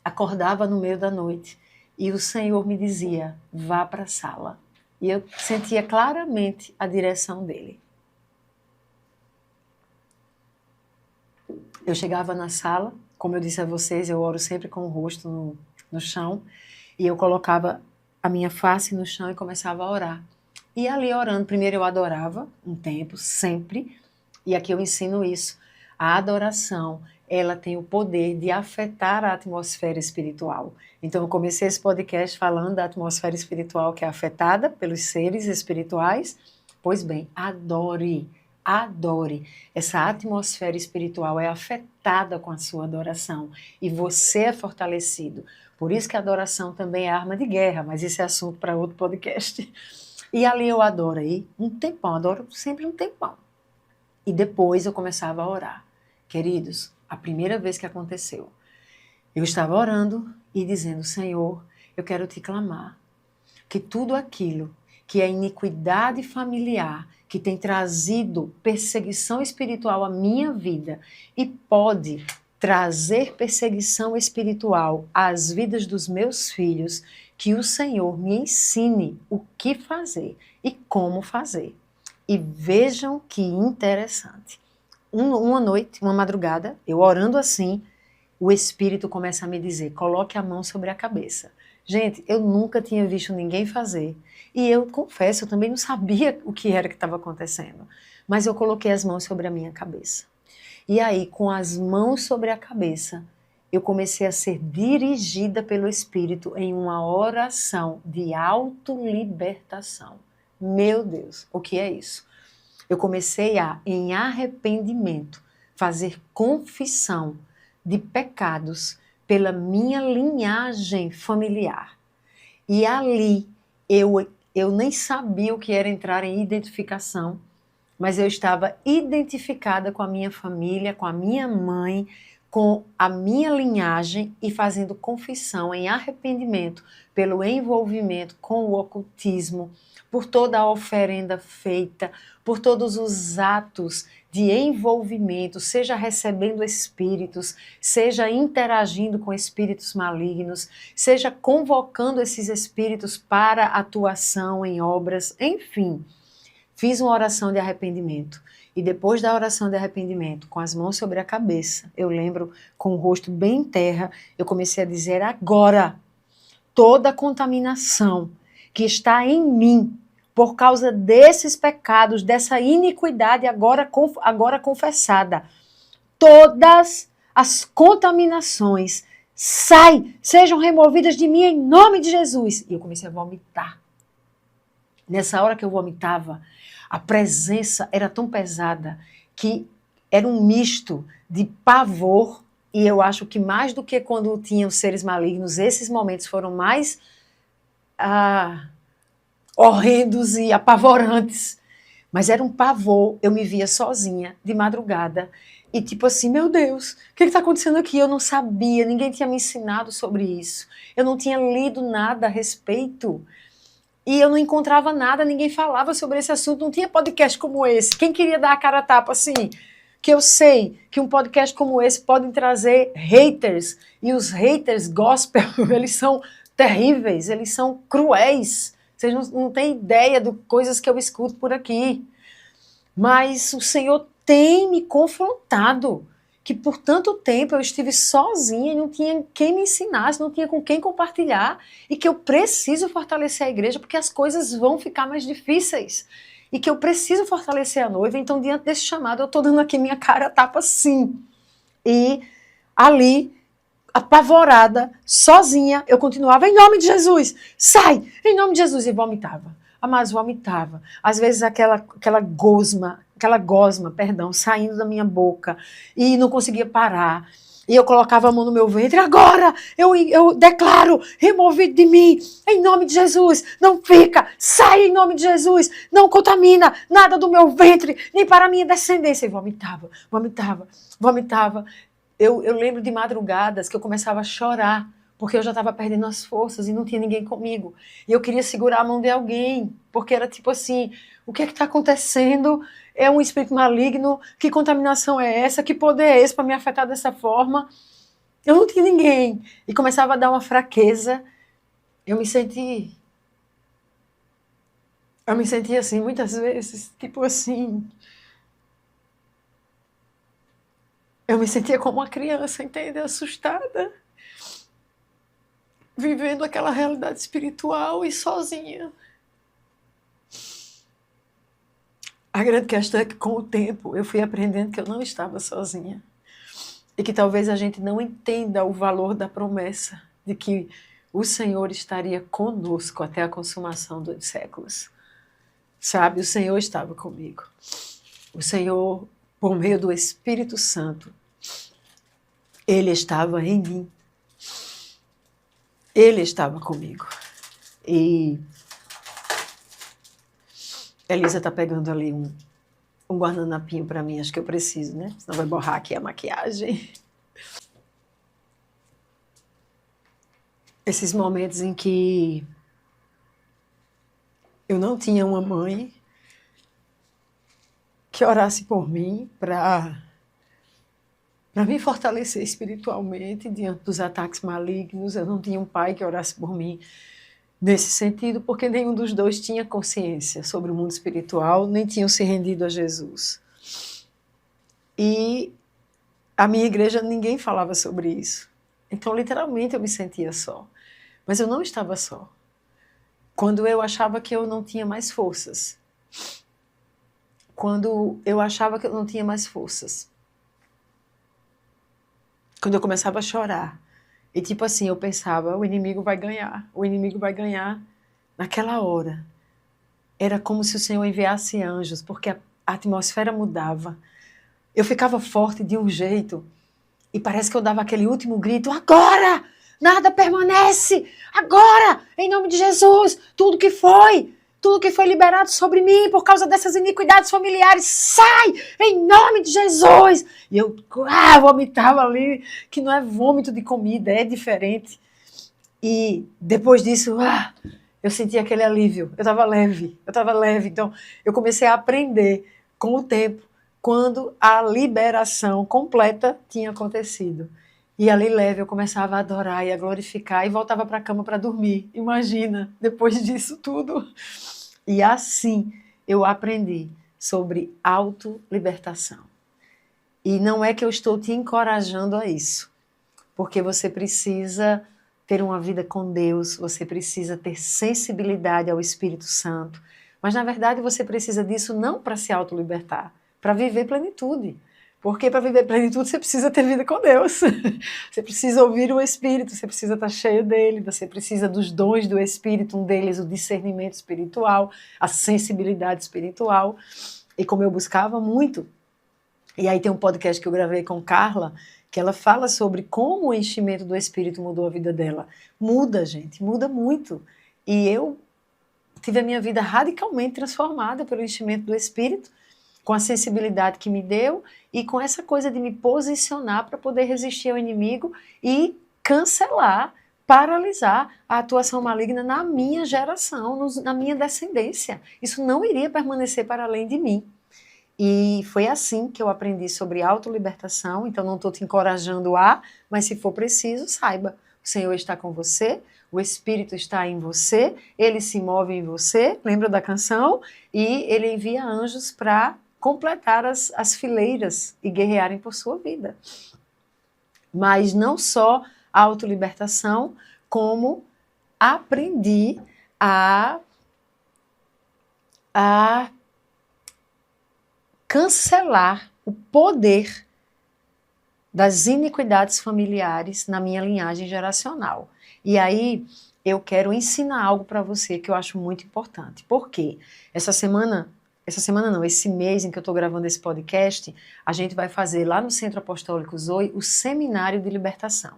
acordava no meio da noite e o Senhor me dizia, vá para a sala. E eu sentia claramente a direção dele. Eu chegava na sala, como eu disse a vocês, eu oro sempre com o rosto no chão, e eu colocava a minha face no chão e começava a orar. E ali orando, primeiro eu adorava um tempo, sempre, e aqui eu ensino isso. A adoração, ela tem o poder de afetar a atmosfera espiritual. Então, eu comecei esse podcast falando da atmosfera espiritual que é afetada pelos seres espirituais. Pois bem, adore, adore. Essa atmosfera espiritual é afetada com a sua adoração e você é fortalecido. Por isso que a adoração também é arma de guerra, mas esse é assunto para outro podcast. E ali eu adorei um tempão, adoro sempre um tempão. E depois eu começava a orar. Queridos, a primeira vez que aconteceu, eu estava orando e dizendo, Senhor, eu quero te clamar que tudo aquilo que é iniquidade familiar, que tem trazido perseguição espiritual à minha vida e pode trazer perseguição espiritual às vidas dos meus filhos, que o Senhor me ensine o que fazer e como fazer. E vejam que interessante. Uma noite, uma madrugada, eu orando assim, o Espírito começa a me dizer, coloque a mão sobre a cabeça. Gente, eu nunca tinha visto ninguém fazer. E eu confesso, eu também não sabia o que era que estava acontecendo. Mas eu coloquei as mãos sobre a minha cabeça. E aí, com as mãos sobre a cabeça, eu comecei a ser dirigida pelo Espírito em uma oração de autolibertação. Meu Deus, o que é isso? Eu comecei em arrependimento, fazer confissão de pecados pela minha linhagem familiar. E ali eu nem sabia o que era entrar em identificação, mas eu estava identificada com a minha família, com a minha mãe, com a minha linhagem e fazendo confissão em arrependimento pelo envolvimento com o ocultismo, por toda a oferenda feita, por todos os atos de envolvimento, seja recebendo espíritos, seja interagindo com espíritos malignos, seja convocando esses espíritos para atuação em obras, enfim. Fiz uma oração de arrependimento. E depois da oração de arrependimento, com as mãos sobre a cabeça, eu lembro, com o rosto bem em terra, eu comecei a dizer, agora, toda a contaminação que está em mim, por causa desses pecados, dessa iniquidade agora confessada, todas as contaminações, sejam removidas de mim em nome de Jesus. E eu comecei a vomitar. Nessa hora que eu vomitava, a presença era tão pesada que era um misto de pavor, e eu acho que mais do que quando tinham seres malignos, esses momentos foram mais horrendos e apavorantes. Mas era um pavor, eu me via sozinha, de madrugada, e tipo assim, meu Deus, o que está acontecendo aqui? Eu não sabia, ninguém tinha me ensinado sobre isso, eu não tinha lido nada a respeito. E eu não encontrava nada, ninguém falava sobre esse assunto, não tinha podcast como esse. Quem queria dar a cara a tapa assim? Que eu sei que um podcast como esse pode trazer haters, e os haters gospel, eles são terríveis, eles são cruéis. Vocês não têm ideia de coisas que eu escuto por aqui. Mas o Senhor tem me confrontado, que por tanto tempo eu estive sozinha e não tinha quem me ensinasse, não tinha com quem compartilhar, e que eu preciso fortalecer a igreja porque as coisas vão ficar mais difíceis, e que eu preciso fortalecer a noiva. Então, diante desse chamado, eu estou dando aqui minha cara a tapa sim. E ali, apavorada, sozinha, eu continuava, em nome de Jesus, sai, em nome de Jesus, e vomitava. Mas vomitava. Às vezes aquela gosma, saindo da minha boca, e não conseguia parar. E eu colocava a mão no meu ventre, agora eu declaro, removido de mim, em nome de Jesus, não fica, sai em nome de Jesus, não contamina nada do meu ventre, nem para a minha descendência. E vomitava, vomitava, vomitava. Eu lembro de madrugadas que eu começava a chorar, porque eu já estava perdendo as forças e não tinha ninguém comigo. E eu queria segurar a mão de alguém, porque era tipo assim, o que é que está acontecendo? É um espírito maligno? Que contaminação é essa? Que poder é esse para me afetar dessa forma? Eu não tinha ninguém. E começava a dar uma fraqueza. Eu me senti assim, muitas vezes, tipo assim... Eu me sentia como uma criança, entende? Assustada. Vivendo aquela realidade espiritual e sozinha. A grande questão é que, com o tempo, eu fui aprendendo que eu não estava sozinha. E que talvez a gente não entenda o valor da promessa de que o Senhor estaria conosco até a consumação dos séculos. Sabe, o Senhor estava comigo. O Senhor, por meio do Espírito Santo, Ele estava em mim. Ele estava comigo. E Elisa está pegando ali um guardanapinho para mim, acho que eu preciso, né? Senão vai borrar aqui a maquiagem. Esses momentos em que eu não tinha uma mãe que orasse por mim para me fortalecer espiritualmente diante dos ataques malignos. Eu não tinha um pai que orasse por mim nesse sentido, porque nenhum dos dois tinha consciência sobre o mundo espiritual, nem tinham se rendido a Jesus. E a minha igreja, ninguém falava sobre isso. Então, literalmente, eu me sentia só. Mas eu não estava só. Quando eu achava que eu não tinha mais forças. Quando eu achava que eu não tinha mais forças. Quando eu começava a chorar. E tipo assim, eu pensava, o inimigo vai ganhar. O inimigo vai ganhar. Naquela hora, era como se o Senhor enviasse anjos, porque a atmosfera mudava. Eu ficava forte de um jeito. E parece que eu dava aquele último grito, agora! Nada permanece! Agora! Em nome de Jesus! Tudo que foi liberado sobre mim por causa dessas iniquidades familiares, sai! Em nome de Jesus! E eu vomitava ali, que não é vômito de comida, é diferente. E depois disso, eu senti aquele alívio. Eu estava leve. Então, eu comecei a aprender com o tempo, quando a liberação completa tinha acontecido. E ali leve eu começava a adorar e a glorificar e voltava para a cama para dormir. Imagina, depois disso tudo. E assim eu aprendi sobre autolibertação. E não é que eu estou te encorajando a isso, porque você precisa ter uma vida com Deus, você precisa ter sensibilidade ao Espírito Santo. Mas, na verdade, você precisa disso não para se autolibertar, para viver plenitude. Porque para viver plenitude você precisa ter vida com Deus. Você precisa ouvir o Espírito, você precisa estar cheio dele, você precisa dos dons do Espírito, um deles o discernimento espiritual, a sensibilidade espiritual. E como eu buscava muito, e aí tem um podcast que eu gravei com Carla, que ela fala sobre como o enchimento do Espírito mudou a vida dela. Muda, gente, muda muito. E eu tive a minha vida radicalmente transformada pelo enchimento do Espírito, com a sensibilidade que me deu e com essa coisa de me posicionar para poder resistir ao inimigo e cancelar, paralisar a atuação maligna na minha geração, na minha descendência. Isso não iria permanecer para além de mim. E foi assim que eu aprendi sobre autolibertação. Então não estou te encorajando mas se for preciso, saiba, o Senhor está com você, o Espírito está em você, Ele se move em você, lembra da canção? E Ele envia anjos para completar as fileiras e guerrearem por sua vida. Mas não só a autolibertação, como aprendi a cancelar o poder das iniquidades familiares na minha linhagem geracional. E aí eu quero ensinar algo para você que eu acho muito importante. Por quê? Esse mês em que eu estou gravando esse podcast, a gente vai fazer lá no Centro Apostólico Zoe o Seminário de Libertação.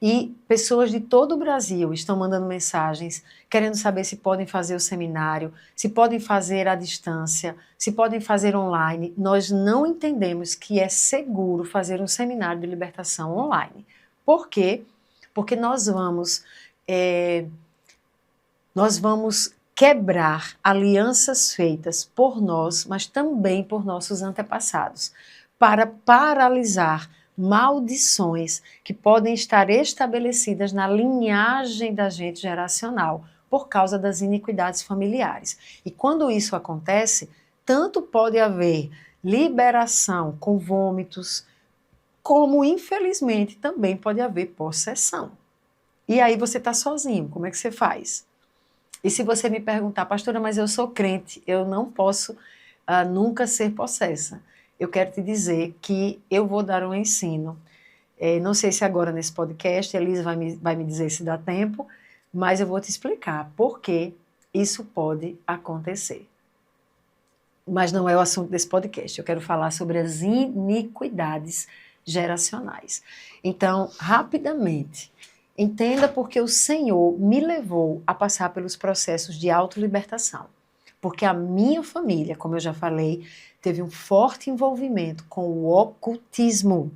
E pessoas de todo o Brasil estão mandando mensagens, querendo saber se podem fazer o seminário, se podem fazer à distância, se podem fazer online. Nós não entendemos que é seguro fazer um seminário de libertação online. Por quê? Porque nós vamos quebrar alianças feitas por nós, mas também por nossos antepassados, para paralisar maldições que podem estar estabelecidas na linhagem da gente geracional por causa das iniquidades familiares. E quando isso acontece, tanto pode haver liberação com vômitos, como infelizmente também pode haver possessão. E aí você está sozinho, como é que você faz? E se você me perguntar, pastora, mas eu sou crente, eu não posso nunca ser possessa. Eu quero te dizer que eu vou dar um ensino. Não sei se agora nesse podcast a Elisa vai me dizer se dá tempo, mas eu vou te explicar por que isso pode acontecer. Mas não é o assunto desse podcast. Eu quero falar sobre as iniquidades geracionais. Então, rapidamente, entenda porque o Senhor me levou a passar pelos processos de autolibertação. Porque a minha família, como eu já falei, teve um forte envolvimento com o ocultismo.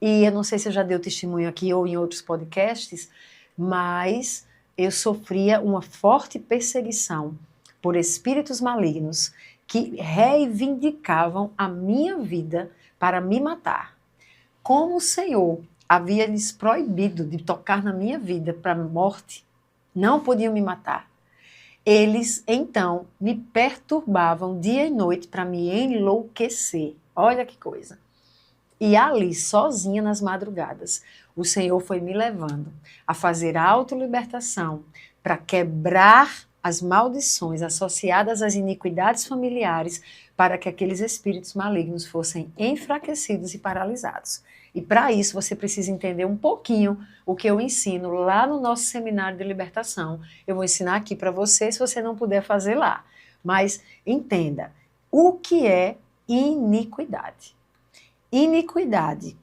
E eu não sei se eu já dei o testemunho aqui ou em outros podcasts, mas eu sofria uma forte perseguição por espíritos malignos que reivindicavam a minha vida para me matar. Como o Senhor havia lhes proibido de tocar na minha vida para a morte, não podiam me matar. Eles, então, me perturbavam dia e noite para me enlouquecer. Olha que coisa. E ali, sozinha nas madrugadas, o Senhor foi me levando a fazer a autolibertação para quebrar as maldições associadas às iniquidades familiares para que aqueles espíritos malignos fossem enfraquecidos e paralisados. E para isso você precisa entender um pouquinho o que eu ensino lá no nosso seminário de libertação. Eu vou ensinar aqui para você se você não puder fazer lá. Mas entenda, o que é iniquidade? Iniquidade.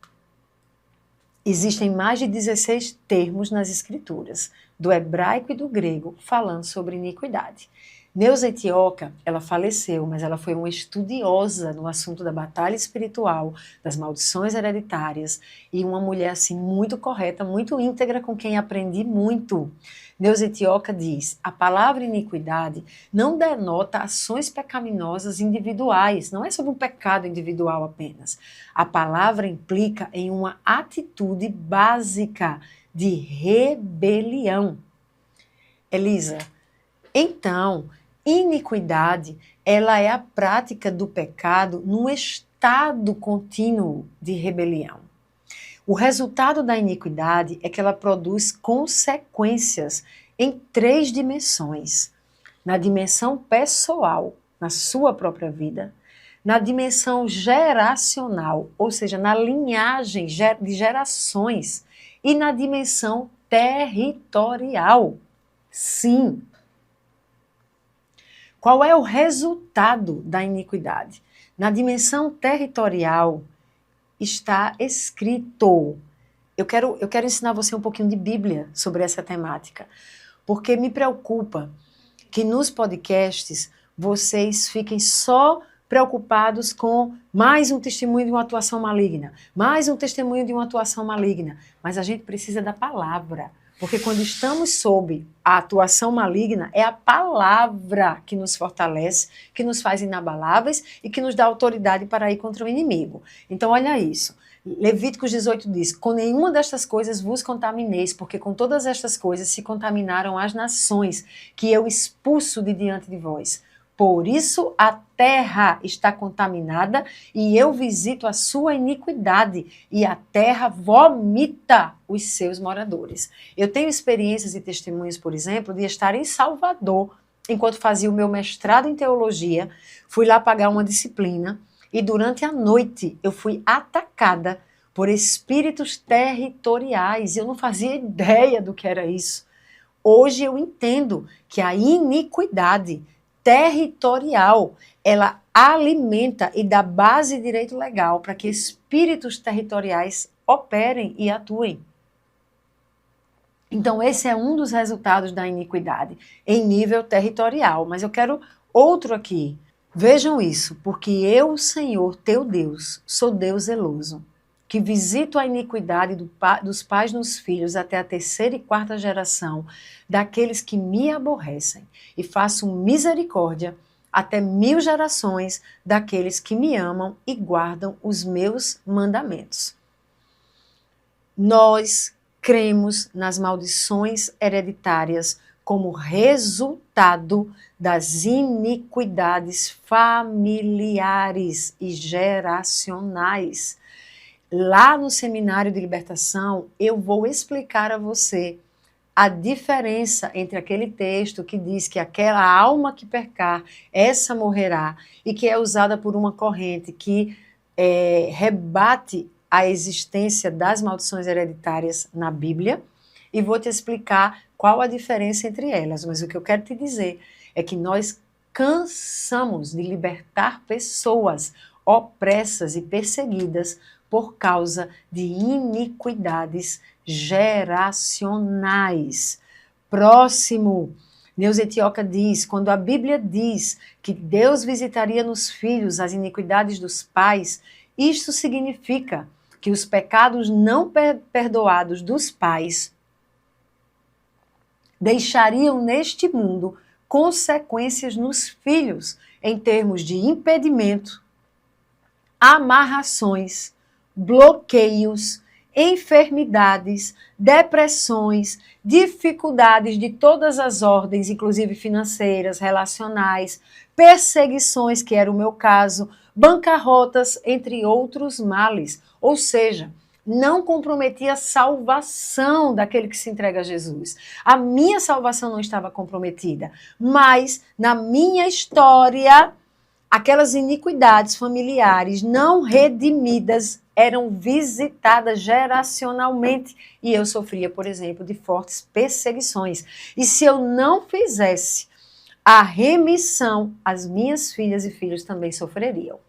Existem mais de 16 termos nas escrituras, do hebraico e do grego, falando sobre iniquidade. Neuza Etioca, ela faleceu, mas ela foi uma estudiosa no assunto da batalha espiritual, das maldições hereditárias, e uma mulher assim muito correta, muito íntegra, com quem aprendi muito. Neuza Etioca diz: a palavra iniquidade não denota ações pecaminosas individuais, não é sobre um pecado individual apenas. A palavra implica em uma atitude básica de rebelião. Elisa, então, iniquidade, ela é a prática do pecado num estado contínuo de rebelião. O resultado da iniquidade é que ela produz consequências em 3 dimensões. Na dimensão pessoal, na sua própria vida, na dimensão geracional, ou seja, na linhagem de gerações, e na dimensão territorial. Sim. Qual é o resultado da iniquidade? Na dimensão territorial está escrito. Eu quero ensinar você um pouquinho de Bíblia sobre essa temática, porque me preocupa que nos podcasts vocês fiquem só preocupados com mais um testemunho de uma atuação maligna, mais um testemunho de uma atuação maligna, mas a gente precisa da palavra. Porque quando estamos sob a atuação maligna, é a palavra que nos fortalece, que nos faz inabaláveis e que nos dá autoridade para ir contra o inimigo. Então, olha isso. Levíticos 18 diz: com nenhuma destas coisas vos contamineis, porque com todas estas coisas se contaminaram as nações, que eu expulso de diante de vós. Por isso a terra está contaminada e eu visito a sua iniquidade e a terra vomita os seus moradores. Eu tenho experiências e testemunhos, por exemplo, de estar em Salvador, enquanto fazia o meu mestrado em teologia, fui lá pagar uma disciplina e durante a noite eu fui atacada por espíritos territoriais. Eu não fazia ideia do que era isso. Hoje eu entendo que a iniquidade territorial, ela alimenta e dá base de direito legal para que espíritos territoriais operem e atuem. Então, esse é um dos resultados da iniquidade, em nível territorial. Mas eu quero outro aqui. Vejam isso, porque eu, Senhor, teu Deus, sou Deus zeloso, que visito a iniquidade dos pais nos filhos até a 3ª e 4ª geração daqueles que me aborrecem, e faço misericórdia até 1000 gerações daqueles que me amam e guardam os meus mandamentos. Nós cremos nas maldições hereditárias como resultado das iniquidades familiares e geracionais. Lá no seminário de libertação, eu vou explicar a você a diferença entre aquele texto que diz que aquela alma que pecar, essa morrerá, e que é usada por uma corrente que rebate a existência das maldições hereditárias na Bíblia, e vou te explicar qual a diferença entre elas. Mas o que eu quero te dizer é que nós cansamos de libertar pessoas opressas e perseguidas por causa de iniquidades geracionais. Próximo, Neus Etioca diz, quando a Bíblia diz que Deus visitaria nos filhos as iniquidades dos pais, isto significa que os pecados não perdoados dos pais deixariam neste mundo consequências nos filhos, em termos de impedimento, amarrações, bloqueios, enfermidades, depressões, dificuldades de todas as ordens, inclusive financeiras, relacionais, perseguições, que era o meu caso, bancarrotas, entre outros males. Ou seja, não comprometia a salvação daquele que se entrega a Jesus. A minha salvação não estava comprometida, mas na minha história, aquelas iniquidades familiares não redimidas eram visitadas geracionalmente e eu sofria, por exemplo, de fortes perseguições. E se eu não fizesse a remissão, as minhas filhas e filhos também sofreriam.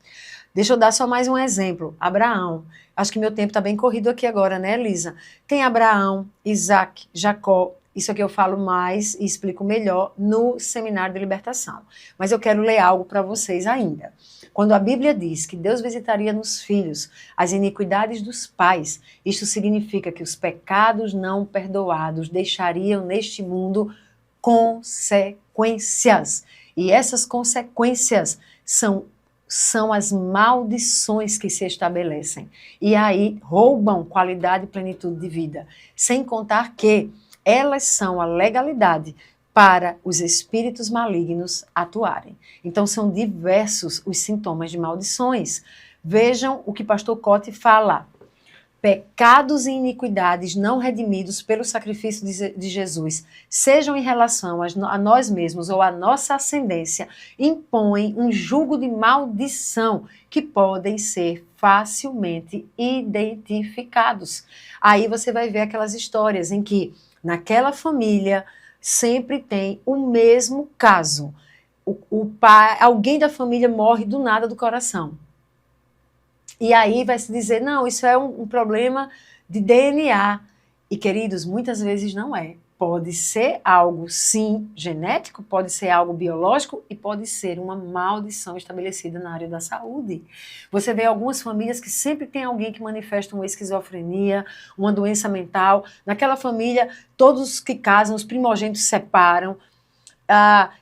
Deixa eu dar só mais um exemplo. Abraão. Acho que meu tempo está bem corrido aqui agora, né, Elisa? Tem Abraão, Isaac, Jacó. Isso aqui eu falo mais e explico melhor no Seminário de Libertação. Mas eu quero ler algo para vocês ainda. Quando a Bíblia diz que Deus visitaria nos filhos as iniquidades dos pais, isto significa que os pecados não perdoados deixariam neste mundo consequências. E essas consequências são as maldições que se estabelecem. E aí roubam qualidade e plenitude de vida. Sem contar que elas são a legalidade para os espíritos malignos atuarem. Então são diversos os sintomas de maldições. Vejam o que pastor Cote fala. Pecados e iniquidades não redimidos pelo sacrifício de Jesus, sejam em relação a nós mesmos ou à nossa ascendência, impõem um jugo de maldição que podem ser facilmente identificados. Aí você vai ver aquelas histórias em que naquela família sempre tem o mesmo caso. O pai, alguém da família morre do nada do coração. E aí vai se dizer, não, isso é um problema de DNA. E, queridos, muitas vezes não é. Pode ser algo, sim, genético, pode ser algo biológico e pode ser uma maldição estabelecida na área da saúde. Você vê algumas famílias que sempre tem alguém que manifesta uma esquizofrenia, uma doença mental. Naquela família, todos que casam, os primogênitos se separam.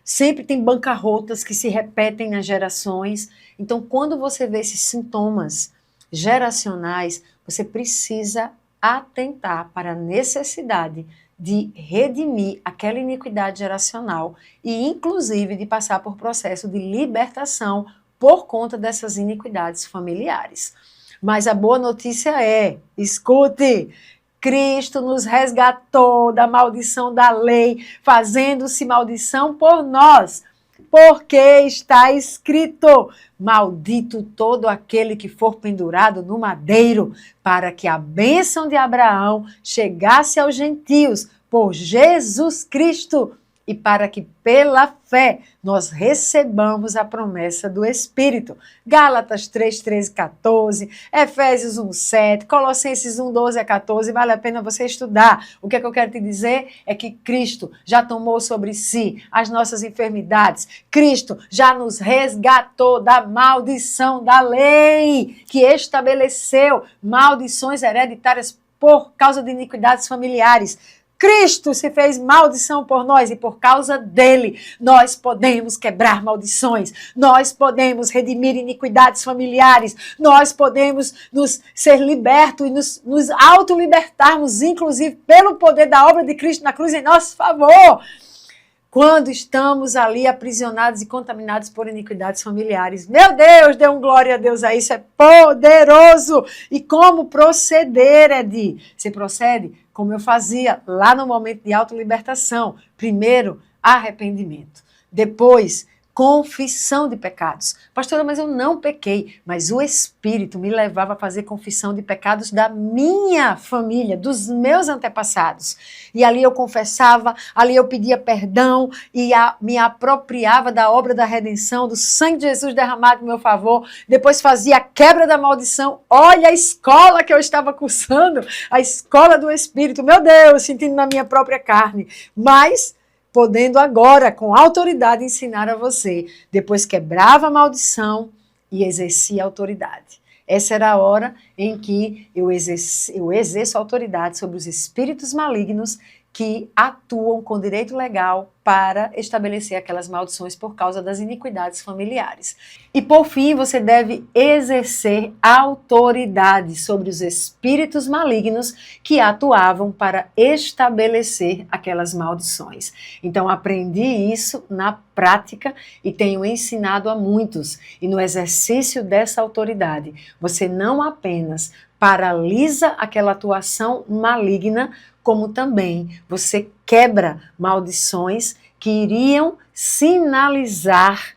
Sempre tem bancarrotas que se repetem nas gerações. Então, quando você vê esses sintomas geracionais, você precisa atentar para a necessidade de redimir aquela iniquidade geracional e, inclusive, de passar por processo de libertação por conta dessas iniquidades familiares. Mas a boa notícia é, escute, Cristo nos resgatou da maldição da lei, fazendo-se maldição por nós. Porque está escrito, maldito todo aquele que for pendurado no madeiro, para que a bênção de Abraão chegasse aos gentios por Jesus Cristo e para que pela fé nós recebamos a promessa do Espírito. Gálatas 3, 13, 14, Efésios 1, 7, Colossenses 1, 12 a 14, vale a pena você estudar. O que é que eu quero te dizer é que Cristo já tomou sobre si as nossas enfermidades. Cristo já nos resgatou da maldição da lei, que estabeleceu maldições hereditárias por causa de iniquidades familiares. Cristo se fez maldição por nós e por causa dele nós podemos quebrar maldições, nós podemos redimir iniquidades familiares, nós podemos ser libertos e nos autolibertarmos, inclusive pelo poder da obra de Cristo na cruz em nosso favor. quando estamos ali aprisionados e contaminados por iniquidades familiares. Meu Deus, dê um glória a Deus a isso, é poderoso! E como proceder, Edi? Você procede como eu fazia lá no momento de autolibertação. Primeiro, arrependimento. Depois, confissão de pecados. Pastora, mas eu não pequei, mas o Espírito me levava a fazer confissão de pecados da minha família, dos meus antepassados. E ali eu confessava, ali eu pedia perdão e me apropriava da obra da redenção, do sangue de Jesus derramado em meu favor. Depois fazia a quebra da maldição. Olha a escola que eu estava cursando, a escola do Espírito. Meu Deus, sentindo na minha própria carne. Mas podendo agora, com autoridade, ensinar a você. Depois quebrava a maldição e exercia a autoridade. Essa era a hora em que eu exerço autoridade sobre os espíritos malignos que atuam com direito legal para estabelecer aquelas maldições por causa das iniquidades familiares. E por fim, você deve exercer autoridade sobre os espíritos malignos que atuavam para estabelecer aquelas maldições. Então, aprendi isso na prática e tenho ensinado a muitos. E no exercício dessa autoridade, você não apenas paralisa aquela atuação maligna, como também você quebra maldições que iriam sinalizar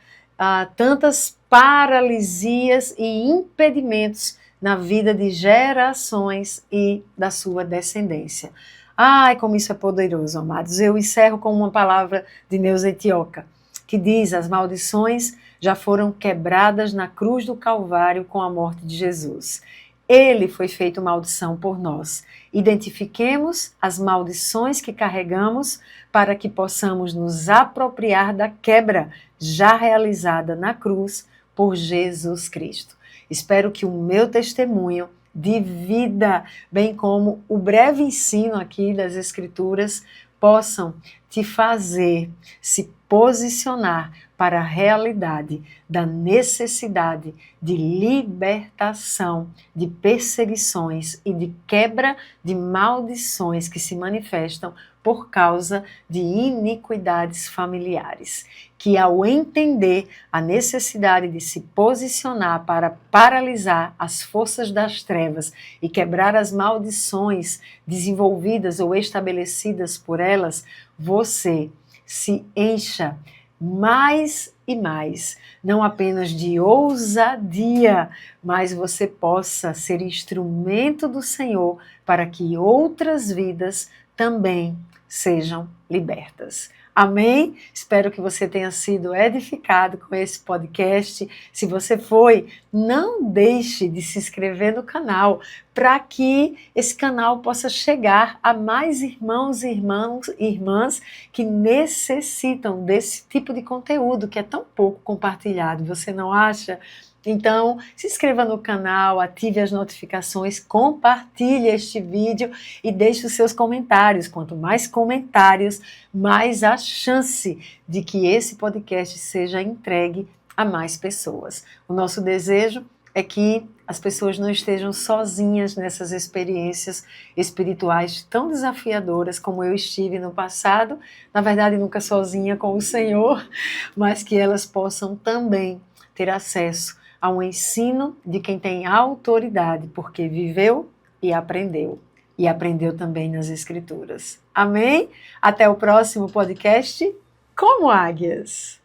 tantas paralisias e impedimentos na vida de gerações e da sua descendência. Ai, como isso é poderoso, amados. Eu encerro com uma palavra de Neuza Etioca, que diz: as maldições já foram quebradas na cruz do Calvário com a morte de Jesus. Ele foi feito maldição por nós. Identifiquemos as maldições que carregamos para que possamos nos apropriar da quebra já realizada na cruz por Jesus Cristo. Espero que o meu testemunho de vida, bem como o breve ensino aqui das Escrituras, possam te fazer se posicionar para a realidade da necessidade de libertação de perseguições e de quebra de maldições que se manifestam por causa de iniquidades familiares. Que ao entender a necessidade de se posicionar para paralisar as forças das trevas e quebrar as maldições desenvolvidas ou estabelecidas por elas, você se encha mais e mais, não apenas de ousadia, mas você possa ser instrumento do Senhor para que outras vidas também sejam libertas. Amém? Espero que você tenha sido edificado com esse podcast. Se você foi, não deixe de se inscrever no canal para que esse canal possa chegar a mais irmãos e irmãs que necessitam desse tipo de conteúdo que é tão pouco compartilhado. Você não acha? Então, se inscreva no canal, ative as notificações, compartilhe este vídeo e deixe os seus comentários. Quanto mais comentários, mais a chance de que esse podcast seja entregue a mais pessoas. O nosso desejo é que as pessoas não estejam sozinhas nessas experiências espirituais tão desafiadoras como eu estive no passado, na verdade nunca sozinha com o Senhor, mas que elas possam também ter acesso a um ensino de quem tem autoridade, porque viveu e aprendeu também nas Escrituras. Amém? Até o próximo podcast, Como Águias!